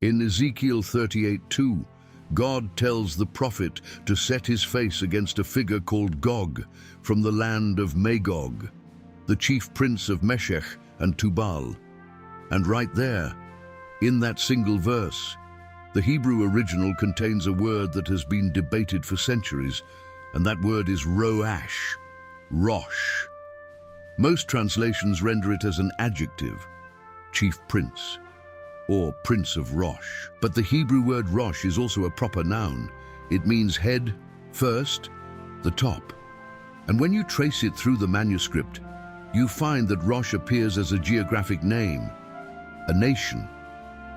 In Ezekiel 38:2, God tells the prophet to set his face against a figure called Gog from the land of Magog, the chief prince of Meshech and Tubal. And right there, in that single verse, the Hebrew original contains a word that has been debated for centuries, and that word is Rosh. Rosh. Most translations render it as an adjective, chief prince, or prince of Rosh. But the Hebrew word Rosh is also a proper noun. It means head, first, the top. And when you trace it through the manuscript, you find that Rosh appears as a geographic name, a nation,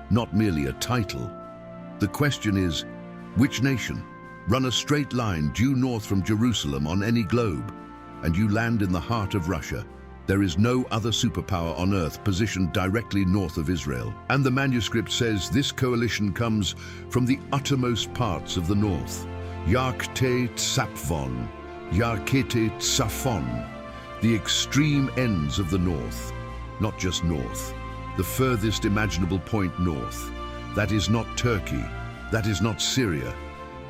not merely a title. The question is, which nation? Run a straight line due north from Jerusalem on any globe, and you land in the heart of Russia. There is no other superpower on earth positioned directly north of Israel. And the manuscript says this coalition comes from the uttermost parts of the north. Yarkte Tsapfon, Yarkete Tsafon, the extreme ends of the north. Not just north, the furthest imaginable point north. That is not Turkey, that is not Syria.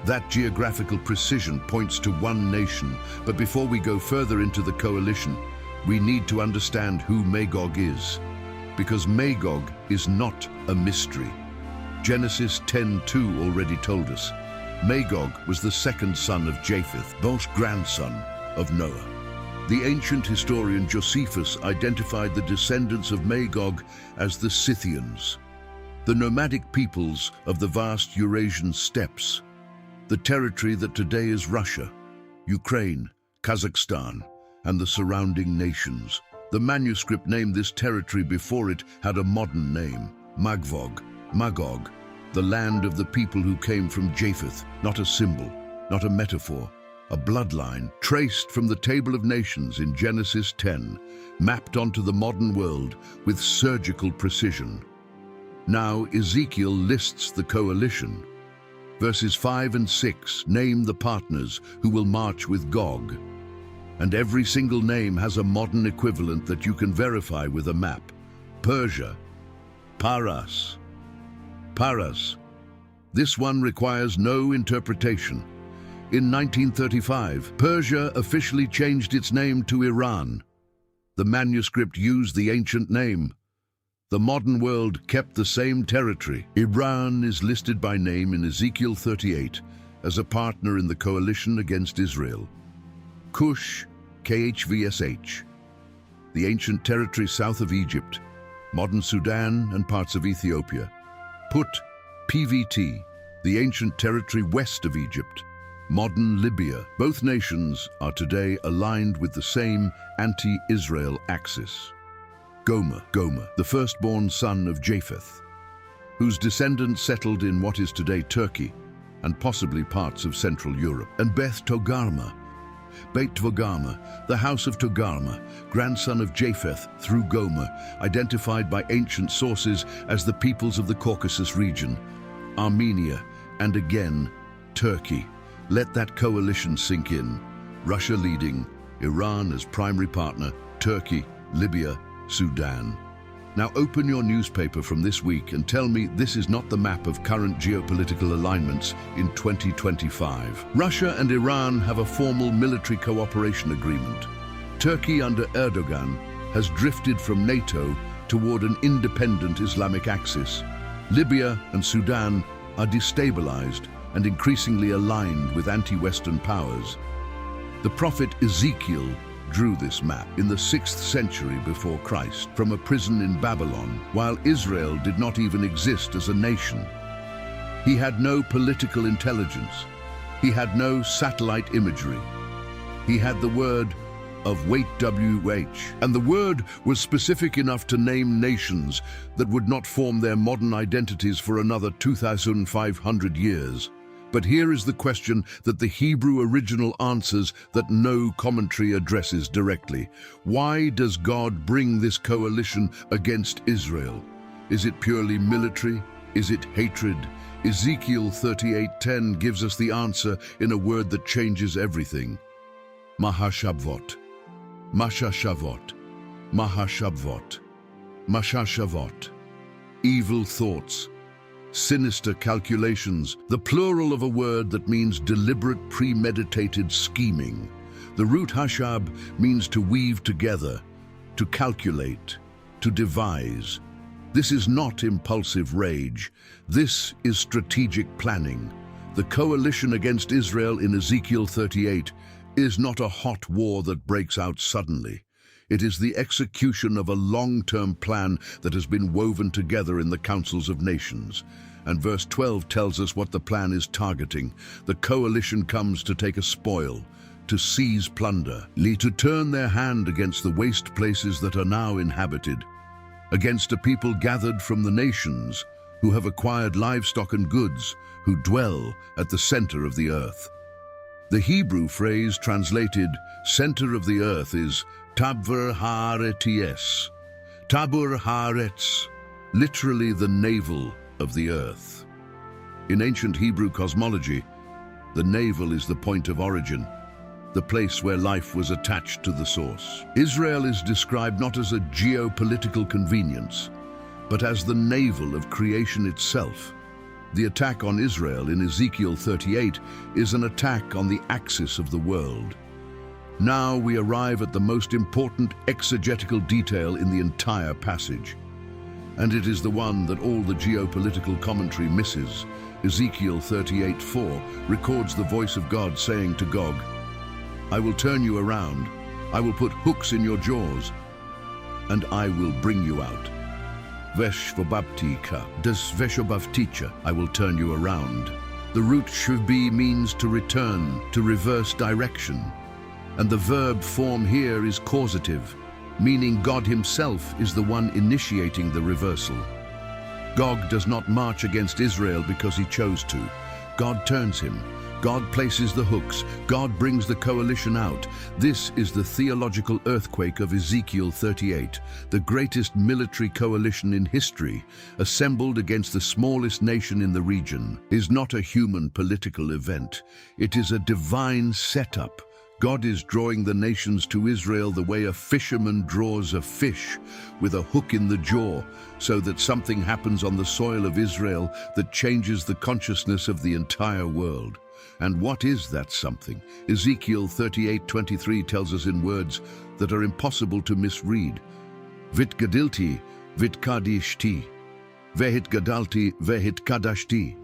That geographical precision points to one nation. But before we go further into the coalition, we need to understand who Magog is, because Magog is not a mystery. Genesis 10:2 already told us. Magog was the second son of Japheth, most grandson of Noah. The ancient historian Josephus identified the descendants of Magog as the Scythians, the nomadic peoples of the vast Eurasian steppes, the territory that today is Russia, Ukraine, Kazakhstan, and the surrounding nations. The manuscript named this territory before it had a modern name, Magog, the land of the people who came from Japheth, not a symbol, not a metaphor, a bloodline traced from the Table of Nations in Genesis 10, mapped onto the modern world with surgical precision. Now Ezekiel lists the coalition. Verses 5 and 6 name the partners who will march with Gog. And every single name has a modern equivalent that you can verify with a map. Persia, Paras. This one requires no interpretation. In 1935, Persia officially changed its name to Iran. The manuscript used the ancient name. The modern world kept the same territory. Iran is listed by name in Ezekiel 38 as a partner in the coalition against Israel. Cush, KHVSH, the ancient territory south of Egypt, modern Sudan and parts of Ethiopia. Put, PVT, the ancient territory west of Egypt, modern Libya. Both nations are today aligned with the same anti-Israel axis. Gomer, the firstborn son of Japheth, whose descendants settled in what is today Turkey and possibly parts of Central Europe. And Beit Togarmah, the house of Togarmah, grandson of Japheth through Gomer, identified by ancient sources as the peoples of the Caucasus region, Armenia, and again, Turkey. Let that coalition sink in. Russia leading, Iran as primary partner, Turkey, Libya, Sudan. Now open your newspaper from this week and tell me this is not the map of current geopolitical alignments in 2025. Russia and Iran have a formal military cooperation agreement. Turkey under Erdogan has drifted from NATO toward an independent Islamic axis. Libya and Sudan are destabilized and increasingly aligned with anti-Western powers. The prophet Ezekiel drew this map in the 6th century before Christ from a prison in Babylon, while Israel did not even exist as a nation. He had no political intelligence. He had no satellite imagery. He had the word of YHWH, and the word was specific enough to name nations that would not form their modern identities for another 2,500 years. But here is the question that the Hebrew original answers that no commentary addresses directly. Why does God bring this coalition against Israel? Is it purely military? Is it hatred? Ezekiel 38:10 gives us the answer in a word that changes everything. Machashavot. Machashavot. Evil thoughts. sinister calculations, the plural of a word that means deliberate, premeditated scheming. The root hashab means to weave together, to calculate, to devise. This is not impulsive rage. This is strategic planning. The coalition against Israel in Ezekiel 38 is not a hot war that breaks out suddenly. It is the execution of a long-term plan that has been woven together in the councils of nations. And verse 12 tells us what the plan is targeting. The coalition comes to take a spoil, to seize plunder, to turn their hand against the waste places that are now inhabited, against a people gathered from the nations who have acquired livestock and goods, who dwell at the center of the earth. The Hebrew phrase translated center of the earth is Tabur Haareties, Tabur Haaretz, literally the navel of the earth. In ancient Hebrew cosmology, the navel is the point of origin, the place where life was attached to the source. Israel is described not as a geopolitical convenience, but as the navel of creation itself. The attack on Israel in Ezekiel 38 is an attack on the axis of the world. Now we arrive at the most important exegetical detail in the entire passage, and it is the one that all the geopolitical commentary misses. Ezekiel 38:4 records the voice of God saying to Gog, "I will turn you around, I will put hooks in your jaws, and I will bring you out." Veshobavticha, des Veshobavticha, I will turn you around. The root shubi means to return, to reverse direction. And the verb form here is causative, meaning God himself is the one initiating the reversal. Gog does not march against Israel because he chose to. God turns him. God places the hooks. God brings the coalition out. This is the theological earthquake of Ezekiel 38, the greatest military coalition in history, assembled against the smallest nation in the region, is not a human political event. It is a divine setup. God is drawing the nations to Israel the way a fisherman draws a fish, with a hook in the jaw, so that something happens on the soil of Israel that changes the consciousness of the entire world. And what is that something? Ezekiel 38:23 tells us in words that are impossible to misread. Vit gadilti, vit kadishti, vehit gadalti, vehit kadashti.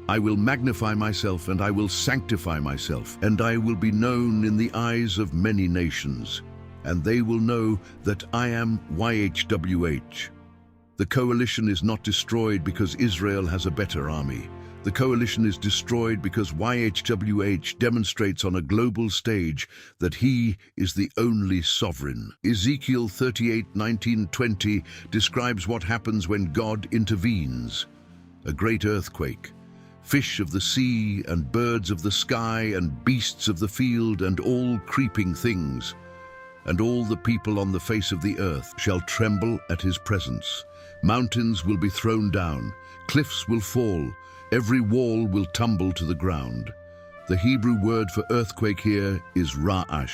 I will magnify myself and I will sanctify myself, and I will be known in the eyes of many nations, and they will know that I am YHWH. The coalition is not destroyed because Israel has a better army. The coalition is destroyed because YHWH demonstrates on a global stage that he is the only sovereign. Ezekiel 38:19-20 describes what happens when God intervenes. A great earthquake. Fish of the sea and birds of the sky and beasts of the field and all creeping things, and all the people on the face of the earth shall tremble at his presence. Mountains will be thrown down, cliffs will fall, every wall will tumble to the ground. The Hebrew word for earthquake here is ra'ash,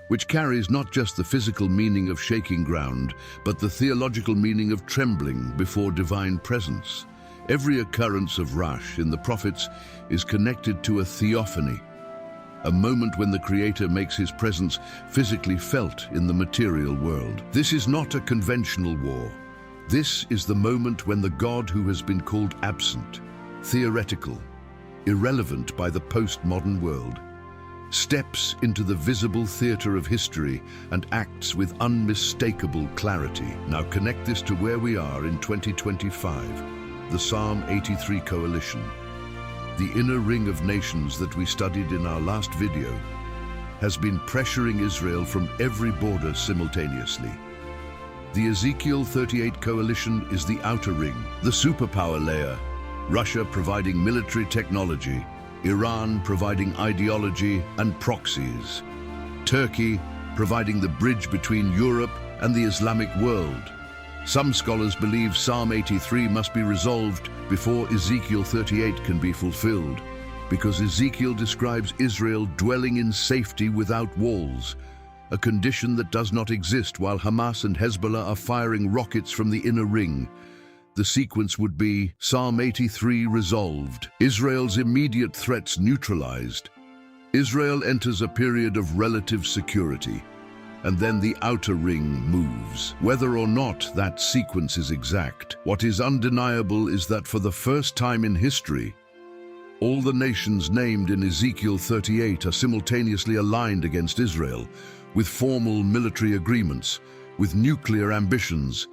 which carries not just the physical meaning of shaking ground, but the theological meaning of trembling before divine presence. Every occurrence of Rosh in the prophets is connected to a theophany, a moment when the Creator makes his presence physically felt in the material world. This is not a conventional war. This is the moment when the God who has been called absent, theoretical, irrelevant by the postmodern world, steps into the visible theater of history and acts with unmistakable clarity. Now connect this to where we are in 2025. The Psalm 83 coalition. The inner ring of nations that we studied in our last video has been pressuring Israel from every border simultaneously. The Ezekiel 38 coalition is the outer ring, the superpower layer, Russia providing military technology, Iran providing ideology and proxies, Turkey providing the bridge between Europe and the Islamic world. Some scholars believe Psalm 83 must be resolved before Ezekiel 38 can be fulfilled, because Ezekiel describes Israel dwelling in safety without walls, a condition that does not exist while Hamas and Hezbollah are firing rockets from the inner ring. the sequence would be Psalm 83 resolved, Israel's immediate threats neutralized. Israel enters a period of relative security, and then the outer ring moves. Whether or not that sequence is exact, what is undeniable is that for the first time in history, all the nations named in Ezekiel 38 are simultaneously aligned against Israel, with formal military agreements, with nuclear ambitions,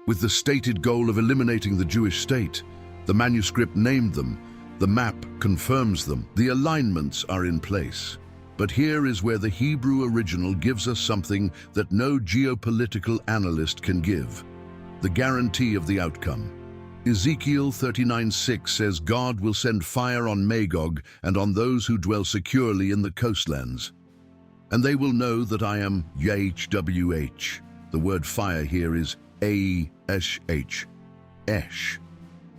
with the stated goal of eliminating the Jewish state. The manuscript named them, the map confirms them, the alignments are in place. But here is where the Hebrew original gives us something that no geopolitical analyst can give: the guarantee of the outcome. Ezekiel 39:6 says God will send fire on Magog and on those who dwell securely in the coastlands. And they will know that I am YHWH. The word fire here is A-S-H, Esh,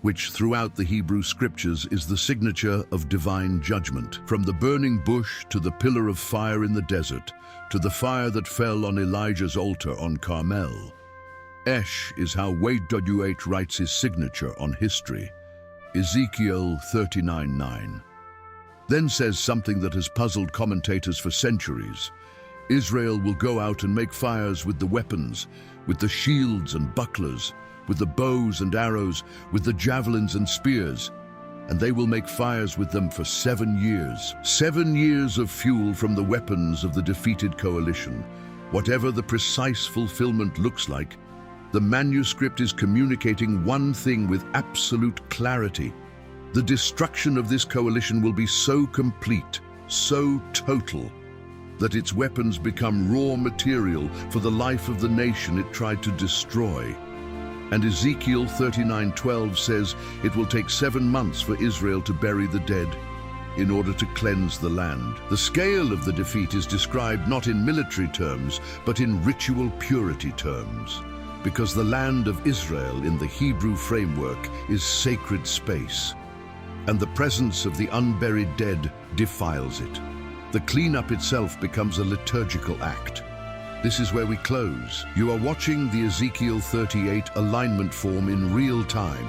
which throughout the Hebrew scriptures is the signature of divine judgment. From the burning bush to the pillar of fire in the desert, to the fire that fell on Elijah's altar on Carmel. Esh is how YHWH writes his signature on history. Ezekiel 39:9. Then says something that has puzzled commentators for centuries. Israel will go out and make fires with the weapons, with the shields and bucklers, with the bows and arrows, with the javelins and spears, and they will make fires with them for 7 years. 7 years of fuel from the weapons of the defeated coalition. Whatever the precise fulfillment looks like, the manuscript is communicating one thing with absolute clarity. The destruction of this coalition will be so complete, so total, that its weapons become raw material for the life of the nation it tried to destroy. And Ezekiel 39:12 says it will take 7 months for Israel to bury the dead in order to cleanse the land. The scale of the defeat is described not in military terms, but in ritual purity terms, because the land of Israel in the Hebrew framework is sacred space, and the presence of the unburied dead defiles it. The cleanup itself becomes a liturgical act. This is where we close. You are watching the Ezekiel 38 alignment form in real time,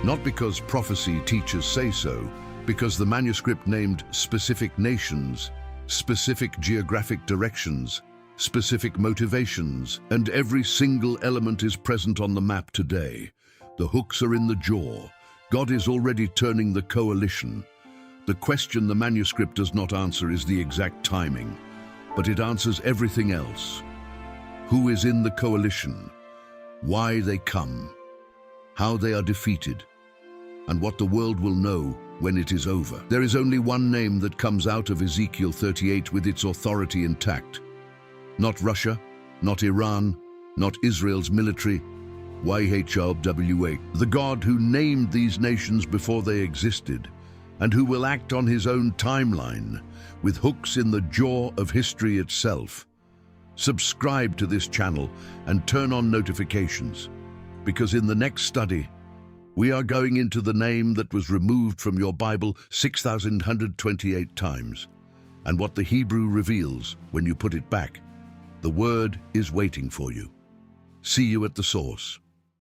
not because prophecy teachers say so, because the manuscript named specific nations, specific geographic directions, specific motivations, and every single element is present on the map today. The hooks are in the jaw. God is already turning the coalition. The question the manuscript does not answer is the exact timing, but it answers everything else. Who is in the coalition, why they come, how they are defeated, and what the world will know when it is over. There is only one name that comes out of Ezekiel 38 with its authority intact. Not Russia, not Iran, not Israel's military, YHWH, the God who named these nations before they existed, and who will act on his own timeline, with hooks in the jaw of history itself. Subscribe to this channel and turn on notifications, because in the next study, we are going into the name that was removed from your Bible 6,128 times, and what the Hebrew reveals when you put it back. The word is waiting for you. See you at the source.